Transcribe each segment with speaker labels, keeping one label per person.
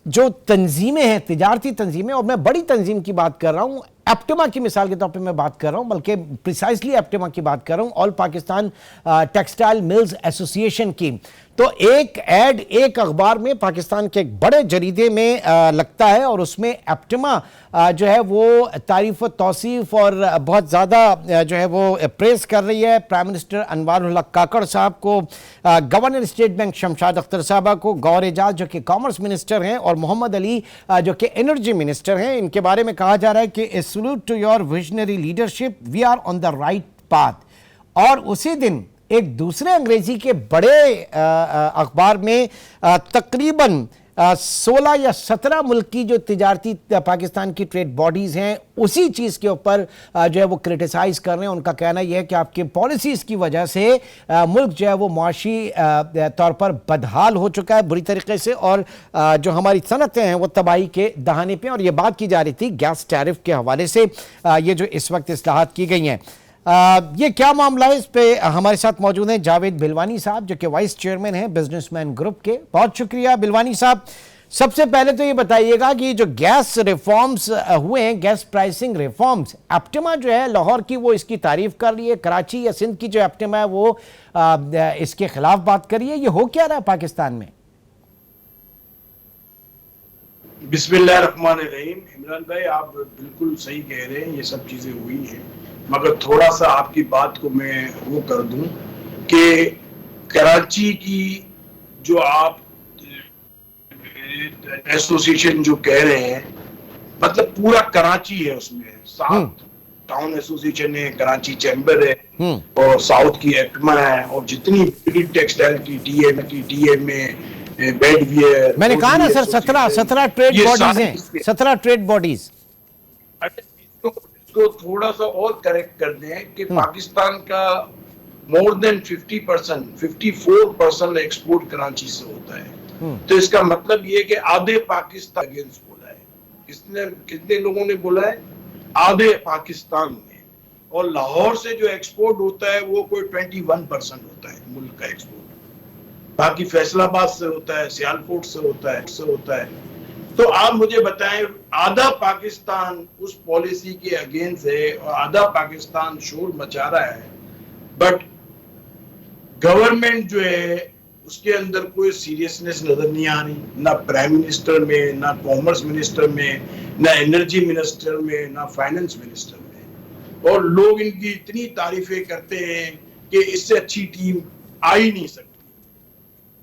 Speaker 1: जो तंजीमें हैं, तिजारती तंजीमें, और मैं बड़ी तंजीम की बात कर रहा हूँ, एप्टिमा की मिसाल के तौर पे मैं बात कर रहा हूँ, बल्कि प्रिसाइसली एप्टिमा की बात कर रहा हूँ, all Pakistan textile mills association की। तो एक ऐड एक अखबार में, पाकिस्तान के एक बड़े जरीदे में लगता है, और उसमें एप्टिमा जो है वो तारीफ व तौसीफ और बहुत ज़्यादा जो है वो प्रेस कर रही है प्राइम मिनिस्टर अनवारुल हक काकड़ साहब को, governor state bank Shamshad Akhtar साहबा को, गौर एजाज जो कि कॉमर्स मिनिस्टर हैं, और मोहम्मद अली जो कि एनर्जी मिनिस्टर हैं। इनके बारे में कहा जा रहा है कि a salute to your visionary leadership, we are on the right path. और उसी दिन एक दूसरे अंग्रेजी के बड़े अखबार में तकरीबन 16 या 17 मुल्क की जो तिजारती पाकिस्तान की ट्रेड बॉडीज हैं, उसी चीज़ के ऊपर जो है वो क्रिटिसाइज कर रहे हैं। उनका कहना यह है कि आपके पॉलिसीज़ की वजह से मुल्क जो है वो माशी तौर पर बदहाल हो चुका है बुरी तरीके से, और जो हमारी सनतें हैं वो तबाही के दहाने पे। और ये बात की जा रही थी गैस टैरिफ के हवाले से, ये जो इस वक्त इस्लाहात की गई हैं, ये क्या मामला है, इस पे हमारे साथ मौजूद हैं जावेद बिलवानी साहब जो कि वाइस चेयरमैन हैं बिजनेसमैन ग्रुप के। बहुत शुक्रिया बिलवानी साहब। सबसे पहले तो ये बताइएगा कि जो गैस रिफॉर्म्स हुए हैं, गैस प्राइसिंग रिफॉर्म्स, एप्टिमा जो है लाहौर की वो इसकी तारीफ कर रही है, कराची या सिंध की जो एप्टिमा है वो इसके खिलाफ बात कर रही है। ये हो क्या रहा है पाकिस्तान में?
Speaker 2: बिस्मिल्लाहिर्रहमानिर्रहीम। इमरान भाई, आप बिल्कुल सही कह रहे हैं, ये सब चीजें हुई हैं, मगर थोड़ा सा आपकी बात को मैं वो कर दूं कि कराची की जो आप एसोसिएशन जो कह रहे हैं, मतलब पूरा कराची है, उसमें 7 टाउन एसोसिएशन है, कराची चैम्बर है, और साउथ की एप्टिमा है, और जितनी टेक्सटाइल की डीएम है, बेडवियर,
Speaker 1: मैंने कहा ना सर 17 ट्रेड बॉडीज हैं, 17 ट्रेड बॉडीज।
Speaker 2: तो थोड़ा सा और करेक्ट कर दें कि पाकिस्तान का मोर देन 54% एक्सपोर्ट कराची से होता है। तो इसका मतलब ये कि आधे पाकिस्तान अगेंस्ट बोला है। कितने लोगों ने बोला है? आधे पाकिस्तान ने। और लाहौर से जो एक्सपोर्ट होता है वो कोई 21% होता है मुल्क का एक्सपोर्ट। बाकी फैसलाबाद से होता है, सियालकोट से होता है। तो आप मुझे बताएं, आधा पाकिस्तान उस पॉलिसी के अगेंस्ट है और आधा पाकिस्तान शोर मचा रहा है, बट गवर्नमेंट जो है उसके अंदर कोई सीरियसनेस नजर नहीं आ रही, ना प्राइम मिनिस्टर में, ना कॉमर्स मिनिस्टर में, ना एनर्जी मिनिस्टर में, ना फाइनेंस मिनिस्टर में। और लोग इनकी इतनी तारीफें करते हैं कि इससे अच्छी टीम आ ही नहीं सकती।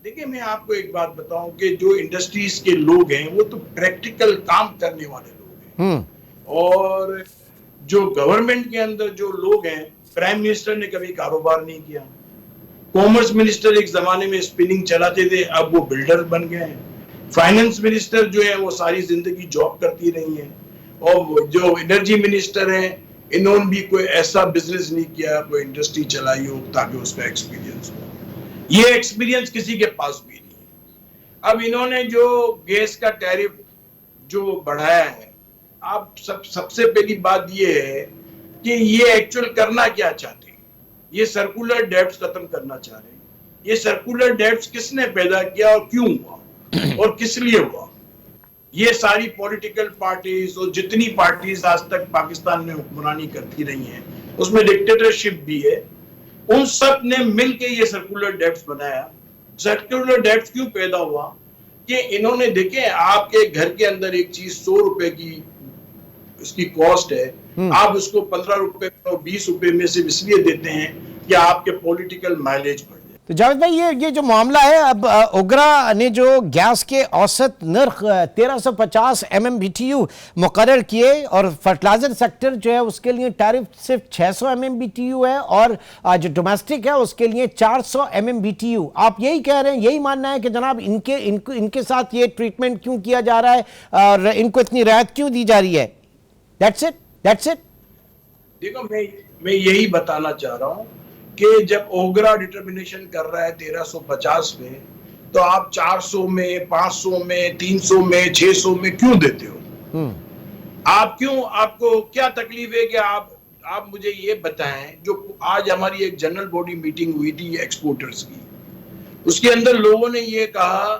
Speaker 2: देखिए, मैं आपको एक बात बताऊं कि जो इंडस्ट्रीज के लोग हैं वो तो प्रैक्टिकल काम करने वाले लोग हैं, और जो गवर्नमेंट के अंदर जो लोग हैं, प्राइम मिनिस्टर ने कभी कारोबार नहीं किया, कॉमर्स मिनिस्टर एक जमाने में स्पिनिंग चलाते थे, अब वो बिल्डर बन गए हैं, फाइनेंस मिनिस्टर जो है वो सारी जिंदगी जॉब करती रही है, और जो एनर्जी मिनिस्टर हैं इन्होंने भी कोई ऐसा बिजनेस नहीं किया, कोई इंडस्ट्री चलाई हो ताकि उसका एक्सपीरियंस हो। ये एक्सपीरियंस किसी के पास भी नहीं है। अब इन्होंने जो गैस का टैरिफ जो बढ़ाया है, आप सबसे पहली बात ये है कि ये एक्चुअल करना क्या चाहते हैं। ये सर्कुलर डेब्ट्स खत्म करना चाह रहे हैं। ये सर्कुलर डेब्ट्स किसने पैदा किया और क्यों हुआ और किस लिए हुआ? ये सारी पॉलिटिकल पार्टीज और जितनी पार्टीज आज तक पाकिस्तान में हुक्मरानी करती रही हैं, उसमें डिक्टेटरशिप भी है, उन सब ने मिलकर ये सर्कुलर डेब्ट्स बनाया। सर्कुलर डेब्ट्स क्यों पैदा हुआ? कि इन्होंने देखे, आपके घर के अंदर एक चीज 100 रुपए की उसकी कॉस्ट है, आप उसको 15 रुपए और 20 रुपए में से इसलिए देते हैं कि आपके पॉलिटिकल माइलेज बढ़ जाए।
Speaker 1: तो जावेद भाई, ये जो मामला है, अब ओगरा ने जो गैस के औसत नर्ख 1350 MMBTU मुकर्रर किए, और फर्टिलाइजर सेक्टर जो है उसके लिए टैरिफ सिर्फ 600 MMBTU है, और जो डोमेस्टिक है उसके लिए 400 MMBTU। आप यही कह रहे हैं, यही मानना है कि जनाब इनके साथ ये ट्रीटमेंट क्यों किया जा रहा है और इनको इतनी रियायत क्यों दी जा रही है? That's it.
Speaker 2: देखो, मैं यही बताना चाह रहा हूँ कि जब ओगरा डिटर्मिनेशन कर रहा है 1350 में, तो आप 400 में, 500 में, 300 में, 600 में क्यों देते हो? आप क्यों, आपको क्या तकलीफ है कि आप मुझे ये बताएं, जो आज हमारी एक जनरल बॉडी मीटिंग हुई थी एक्सपोर्टर्स की, उसके अंदर लोगों ने ये कहा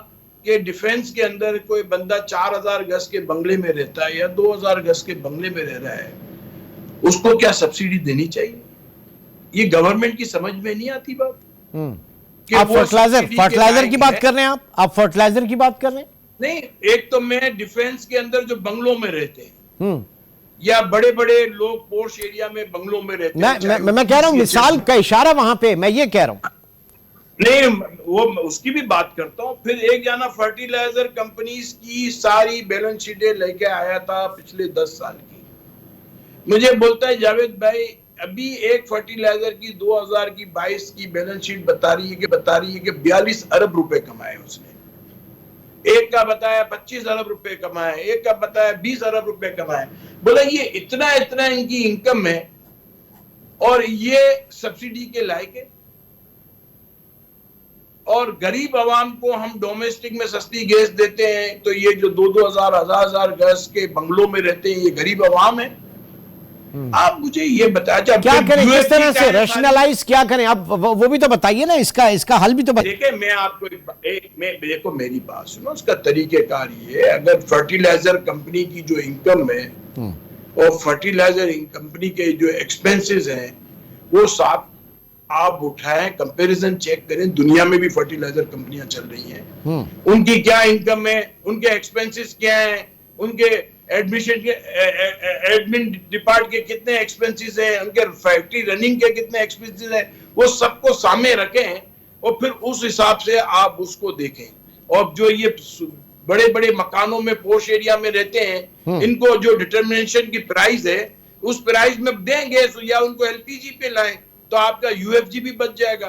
Speaker 2: कि डिफेंस के अंदर कोई बंदा 4000 गज के बंगले में रहता है या 2000 गज के बंगले में रह रहा है, उसको क्या सब्सिडी देनी चाहिए? ये गवर्नमेंट की समझ में नहीं आती बात कि
Speaker 1: आप
Speaker 2: वो
Speaker 1: फर्टिलाइजर
Speaker 2: सब्सिडी के
Speaker 1: फर्टिलाइजर की
Speaker 2: लायक
Speaker 1: बात
Speaker 2: है।
Speaker 1: कर रहे हैं, आप फर्टिलाइजर की बात कर रहे हैं।
Speaker 2: नहीं, एक तो मैं डिफेंस के अंदर जो बंगलों में रहते हैं
Speaker 1: हम्म
Speaker 2: या बड़े बड़े लोग पोर्श एरिया में बंगलों में रहते हैं, चाहे
Speaker 1: मैं कह रहा हूं, मिसाल का इशारा वहां पे, मैं ये कह रहा हूं।
Speaker 2: नहीं, वो उसकी भी बात करता हूँ। फिर एक जाना फर्टिलाइजर कंपनीज की सारी बैलेंस शीटें लेके आया था पिछले 10 साल की। मुझे बोलता है जावेद भाई, अभी एक फर्टिलाइजर की 2022 की बैलेंस शीट बता रही है कि 42 अरब रुपए कमाए उसने। एक का बताया 25 अरब रुपए कमाए, एक का बताया 20 अरब रुपए कमाए। बोला ये इतना इतना इनकी इनकम है और ये सब्सिडी के लायक है। और गरीब आवाम को हम डोमेस्टिक में सस्ती गैस देते हैं, तो ये जो 2-2 हजार गैस के बंगलों में रहते हैं, ये गरीब आवाम है। आप मुझे ये बताया
Speaker 1: क्या करें, किस तरह से रैशनलाइज क्या करें, आप वो भी तो बताइए ना, इसका हल भी तो बताइए।
Speaker 2: देखिए, मैं आपको देखो मेरी बात सुनो, उसका तरीकेकार ये है। अगर फर्टिलाइजर कंपनी की जो इनकम है और फर्टिलाइजर कंपनी के जो एक्सपेंसेस हैं, वो साथ आप उठाएं, कंपैरिजन चेक करें। दुनिया में भी फर्टिलाइजर कंपनियां चल रही हैं, उनकी क्या इनकम है, उनके एक्सपेंसेस क्या हैं, उनके एडमिशन के एडमिन डिपार्ट के कितने एक्सपेंसेस हैं, उनके फैक्ट्री रनिंग के कितने एक्सपेंसेस हैं, वो सबको सामने रखें और फिर उस हिसाब से आप उसको देखें। और जो ये बड़े बड़े मकानों में पोश एरिया में रहते हैं, इनको जो डिटर्मिनेशन की प्राइस है, उस प्राइस में देंगे या उनको एलपीजी पे लाएं, तो आपका यूएफजी भी बच जाएगा।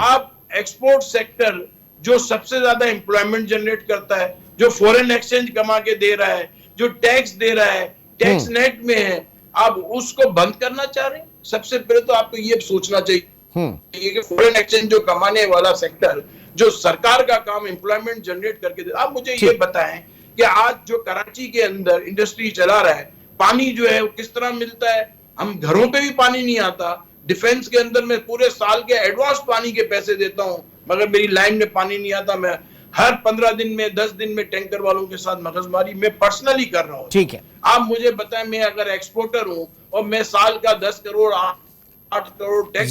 Speaker 2: आप एक्सपोर्ट सेक्टर जो सबसे ज्यादा एम्प्लॉयमेंट जनरेट करता है, जो फॉरेन एक्सचेंज कमा के दे रहा है, जो टैक्स दे रहा है, टैक्स नेट में है, आप उसको बंद करना चाह रहे हैं। सबसे पहले तो आपको ये सोचना चाहिए कि फॉरेन एक्सचेंज जो कमाने वाला सेक्टर, जो सरकार का काम एम्प्लॉयमेंट जनरेट करके दे। आप मुझे ये बताएं कि आज जो कराची के अंदर इंडस्ट्री चला रहा है, पानी जो है वो किस तरह मिलता है? हम घरों पे भी पानी नहीं आता। डिफेंस के अंदर मैं पूरे साल के एडवांस पानी के पैसे देता हूं, मगर मेरी लाइन में पानी नहीं आता। मैं हर 15 दिन में 10 दिन में टैंकर वालों के साथ मगजमारी मैं पर्सनली कर रहा हूं।
Speaker 1: ठीक है,
Speaker 2: आप मुझे बताएं, मैं अगर एक्सपोर्टर हूं और मैं साल का 10 करोड़ 8 करोड़ टैक्स